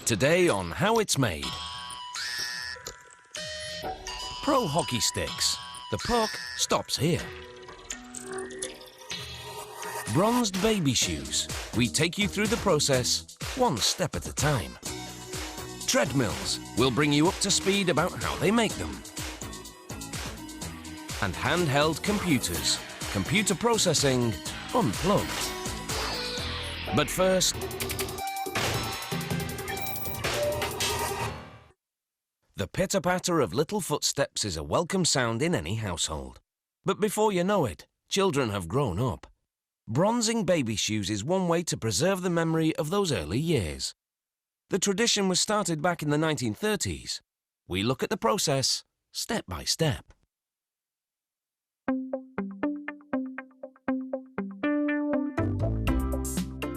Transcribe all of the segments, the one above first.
Today on How It's Made. Pro hockey sticks. The puck stops here. Bronzed baby shoes. We take you through the process, one step at a time. Treadmills will bring you up to speed about how they make them. And handheld computers. Computer processing unplugged. But first, the pitter-patter of little footsteps is a welcome sound in any household. But before you know it, children have grown up. Bronzing baby shoes is one way to preserve the memory of those early years. The tradition was started back in the 1930s. We look at the process step by step.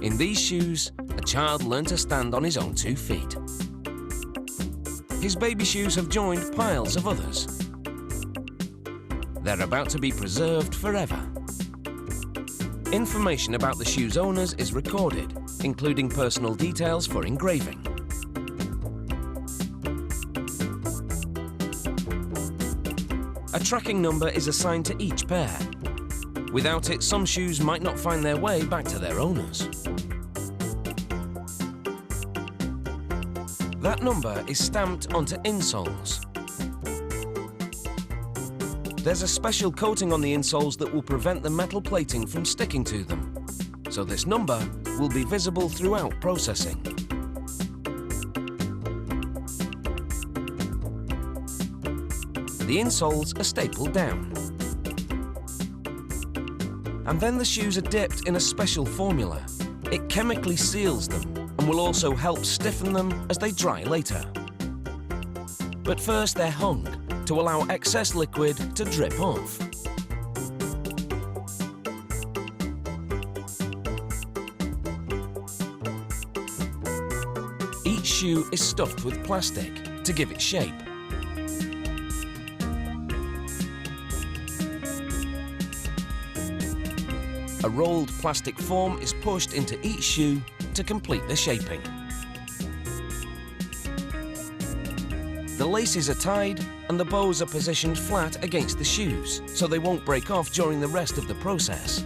In these shoes, a child learned to stand on his own 2 feet. His baby shoes have joined piles of others. They're about to be preserved forever. Information about the shoe's owners is recorded, including personal details for engraving. A tracking number is assigned to each pair. Without it, some shoes might not find their way back to their owners. That number is stamped onto insoles. There's a special coating on the insoles that will prevent the metal plating from sticking to them, so this number will be visible throughout processing. The insoles are stapled down. And then the shoes are dipped in a special formula. It chemically seals them and will also help stiffen them as they dry later. But first they're hung to allow excess liquid to drip off. Each shoe is stuffed with plastic to give it shape. A rolled plastic form is pushed into each shoe to complete the shaping. The laces are tied and the bows are positioned flat against the shoes, so they won't break off during the rest of the process.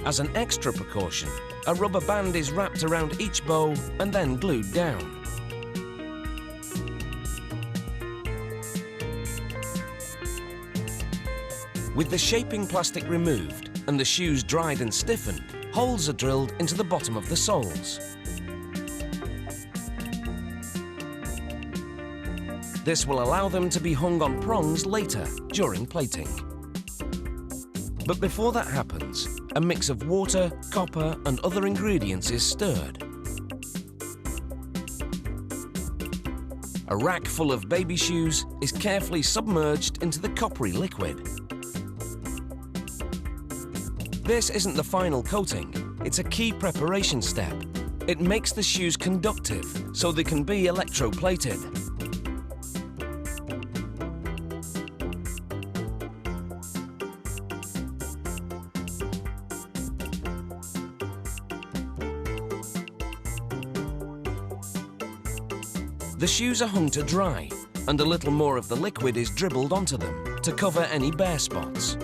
As an extra precaution, a rubber band is wrapped around each bow and then glued down. With the shaping plastic removed and the shoes dried and stiffened, holes are drilled into the bottom of the soles. This will allow them to be hung on prongs later during plating. But before that happens, a mix of water, copper and other ingredients is stirred. A rack full of baby shoes is carefully submerged into the coppery liquid. This isn't the final coating, it's a key preparation step. It makes the shoes conductive so they can be electroplated. The shoes are hung to dry, and a little more of the liquid is dribbled onto them to cover any bare spots.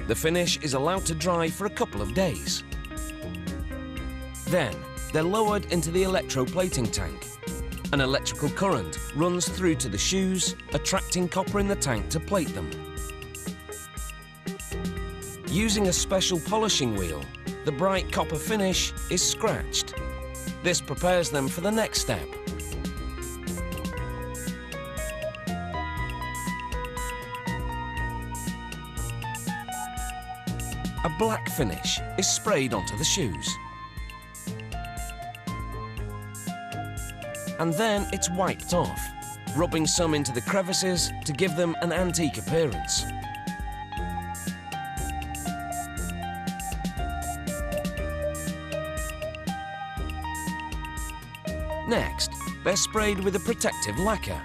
The finish is allowed to dry for a couple of days. Then, they're lowered into the electroplating tank. An electrical current runs through to the shoes, attracting copper in the tank to plate them. Using a special polishing wheel, the bright copper finish is scratched. This prepares them for the next step. A black finish is sprayed onto the shoes. And then it's wiped off, rubbing some into the crevices to give them an antique appearance. Next, they're sprayed with a protective lacquer.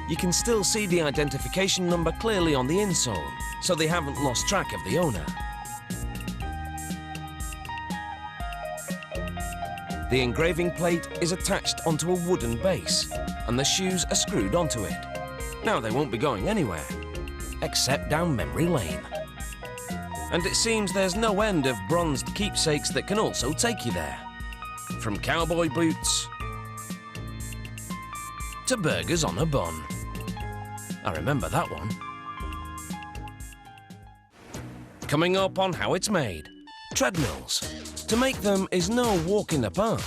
You can still see the identification number clearly on the insole, so they haven't lost track of the owner. The engraving plate is attached onto a wooden base, and the shoes are screwed onto it. Now they won't be going anywhere, except down memory lane. And it seems there's no end of bronzed keepsakes that can also take you there. From cowboy boots to burgers on a bun. I remember that one. Coming up on how it's made. Treadmills. To make them is no walk in the park.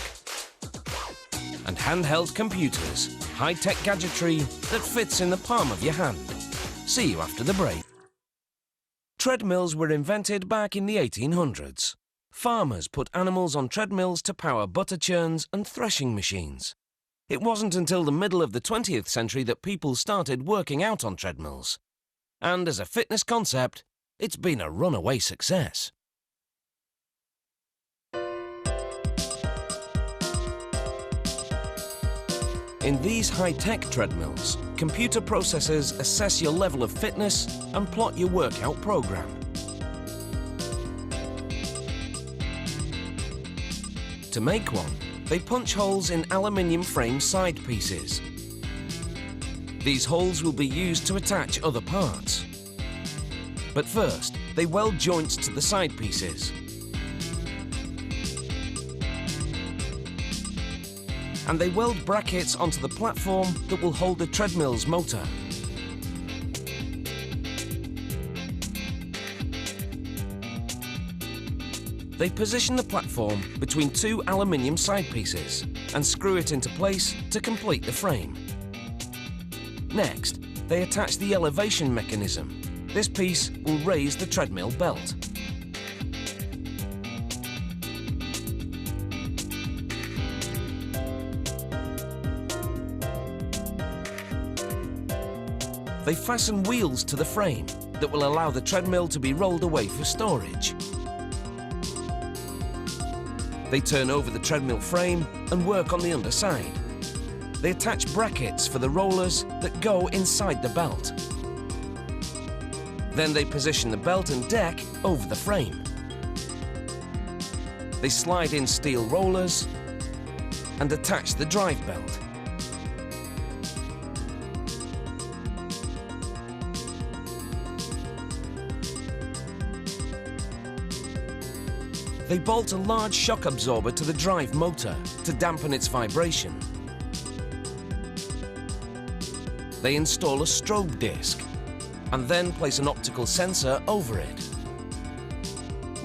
And handheld computers, high-tech gadgetry that fits in the palm of your hand. See you after the break. Treadmills were invented back in the 1800s. Farmers put animals on treadmills to power butter churns and threshing machines. It wasn't until the middle of the 20th century that people started working out on treadmills. And as a fitness concept, it's been a runaway success. In these high-tech treadmills, computer processors assess your level of fitness and plot your workout program. To make one, they punch holes in aluminium frame side pieces. These holes will be used to attach other parts. But first, they weld joints to the side pieces. And they weld brackets onto the platform that will hold the treadmill's motor. They position the platform between two aluminium side pieces and screw it into place to complete the frame. Next, they attach the elevation mechanism. This piece will raise the treadmill belt. They fasten wheels to the frame that will allow the treadmill to be rolled away for storage. They turn over the treadmill frame and work on the underside. They attach brackets for the rollers that go inside the belt. Then they position the belt and deck over the frame. They slide in steel rollers and attach the drive belt. They bolt a large shock absorber to the drive motor to dampen its vibration. They install a strobe disc and then place an optical sensor over it.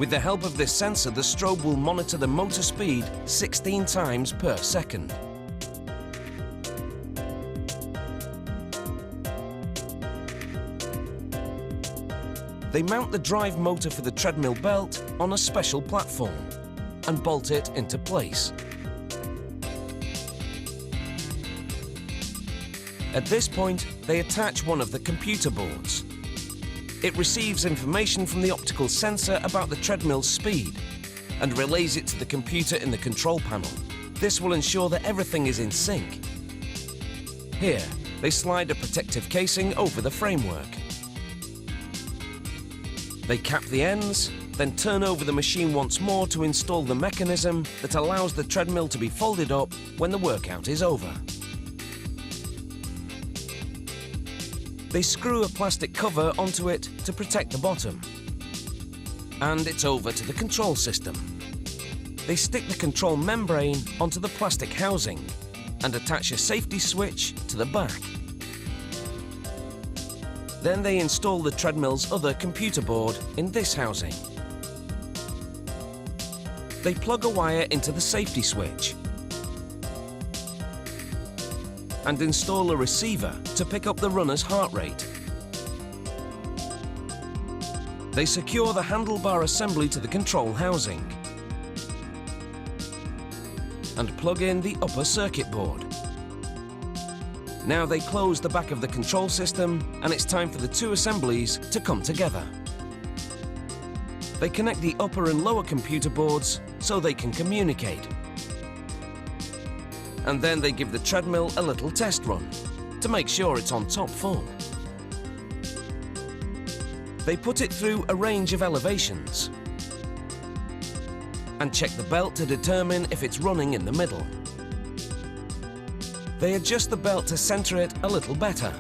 With the help of this sensor, the strobe will monitor the motor speed 16 times per second. They mount the drive motor for the treadmill belt on a special platform and bolt it into place. At this point, they attach one of the computer boards. It receives information from the optical sensor about the treadmill's speed and relays it to the computer in the control panel. This will ensure that everything is in sync. Here, they slide a protective casing over the framework. They cap the ends, then turn over the machine once more to install the mechanism that allows the treadmill to be folded up when the workout is over. They screw a plastic cover onto it to protect the bottom. And it's over to the control system. They stick the control membrane onto the plastic housing and attach a safety switch to the back. Then they install the treadmill's other computer board in this housing. They plug a wire into the safety switch and install a receiver to pick up the runner's heart rate. They secure the handlebar assembly to the control housing and plug in the upper circuit board. Now they close the back of the control system and it's time for the two assemblies to come together. They connect the upper and lower computer boards so they can communicate. And then they give the treadmill a little test run. to make sure it's on top form. They put it through a range of elevations and check the belt to determine if it's running in the middle. They adjust the belt to centre it a little better.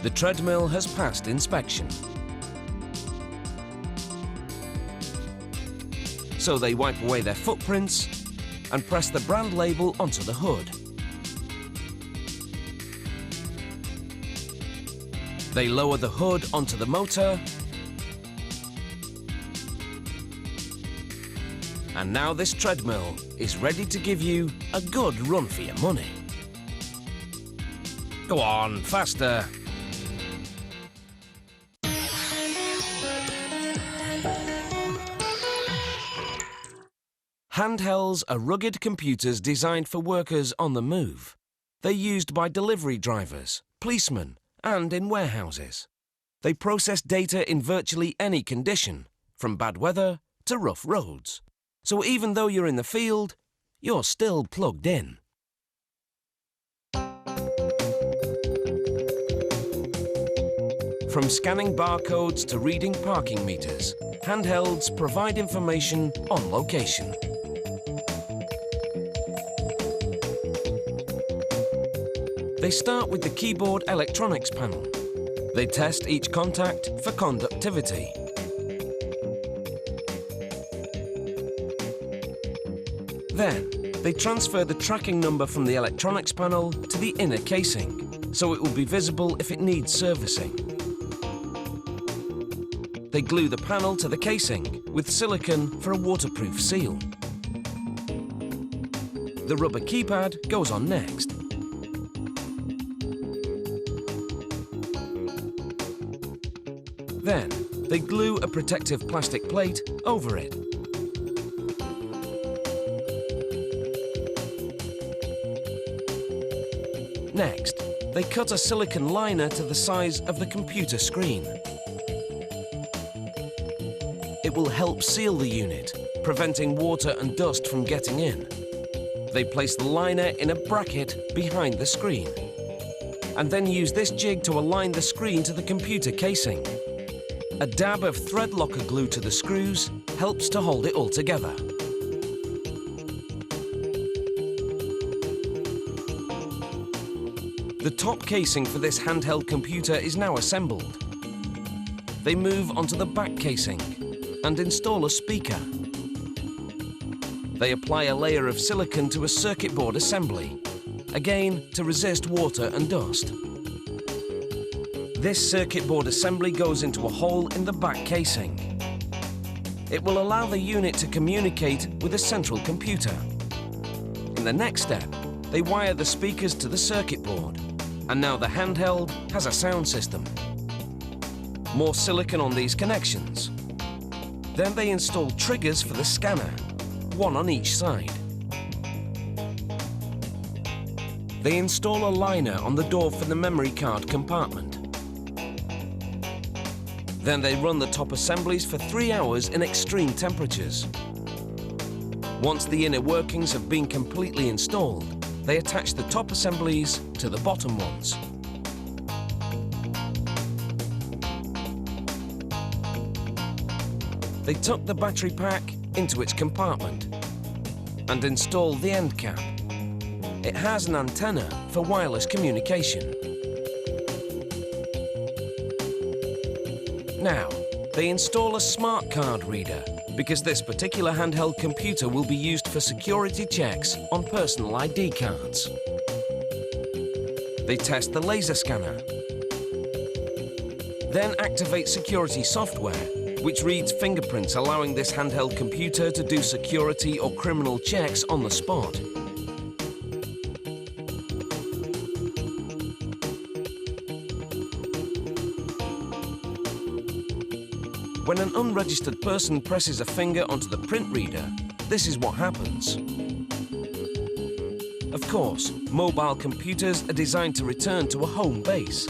The treadmill has passed inspection. So they wipe away their footprints and press the brand label onto the hood. They lower the hood onto the motor, and now this treadmill is ready to give you a good run for your money. Go on, faster! Handhelds are rugged computers designed for workers on the move. They're used by delivery drivers, policemen, and in warehouses. They process data in virtually any condition, from bad weather to rough roads. So even though you're in the field, you're still plugged in. From scanning barcodes to reading parking meters, handhelds provide information on location. They start with the keyboard electronics panel. They test each contact for conductivity. Then, they transfer the tracking number from the electronics panel to the inner casing, so it will be visible if it needs servicing. They glue the panel to the casing with silicone for a waterproof seal. The rubber keypad goes on next. Then, they glue a protective plastic plate over it. Next, they cut a silicone liner to the size of the computer screen. It will help seal the unit, preventing water and dust from getting in. They place the liner in a bracket behind the screen, and then use this jig to align the screen to the computer casing. A dab of thread locker glue to the screws helps to hold it all together. The top casing for this handheld computer is now assembled. They move onto the back casing and install a speaker. They apply a layer of silicone to a circuit board assembly, again to resist water and dust. This circuit board assembly goes into a hole in the back casing. It will allow the unit to communicate with a central computer. In the next step, they wire the speakers to the circuit board, and now the handheld has a sound system. More silicone on these connections. Then they install triggers for the scanner, one on each side. They install a liner on the door for the memory card compartment. Then they run the top assemblies for 3 hours in extreme temperatures. Once the inner workings have been completely installed, they attach the top assemblies to the bottom ones. They tuck the battery pack into its compartment and install the end cap. It has an antenna for wireless communication. Now, they install a smart card reader because this particular handheld computer will be used for security checks on personal ID cards. They test the laser scanner, then activate security software, which reads fingerprints, allowing this handheld computer to do security or criminal checks on the spot. When an unregistered person presses a finger onto the print reader, this is what happens. Of course, mobile computers are designed to return to a home base,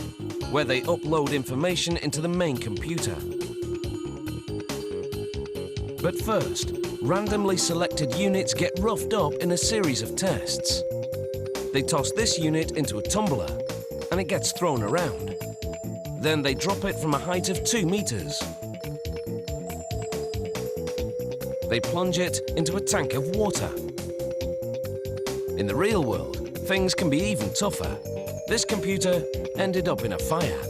where they upload information into the main computer. But first, randomly selected units get roughed up in a series of tests. They toss this unit into a tumbler and it gets thrown around. Then they drop it from a height of 2 meters. They plunge it into a tank of water. In the real world, things can be even tougher. This computer ended up in a fire.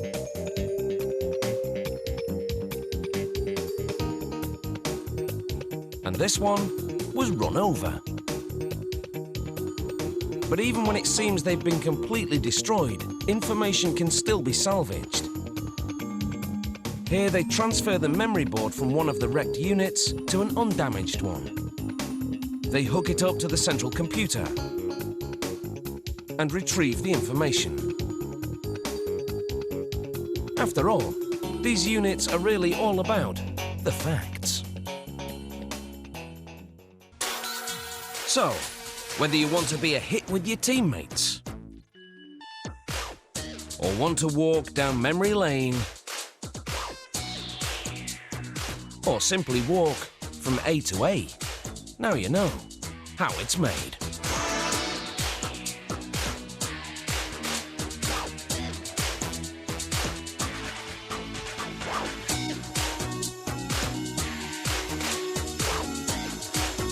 And this one was run over. But even when it seems they've been completely destroyed, information can still be salvaged. Here they transfer the memory board from one of the wrecked units to an undamaged one. They hook it up to the central computer and retrieve the information. After all, these units are really all about the facts. So, whether you want to be a hit with your teammates, or want to walk down memory lane, or simply walk from A to A, now you know how it's made.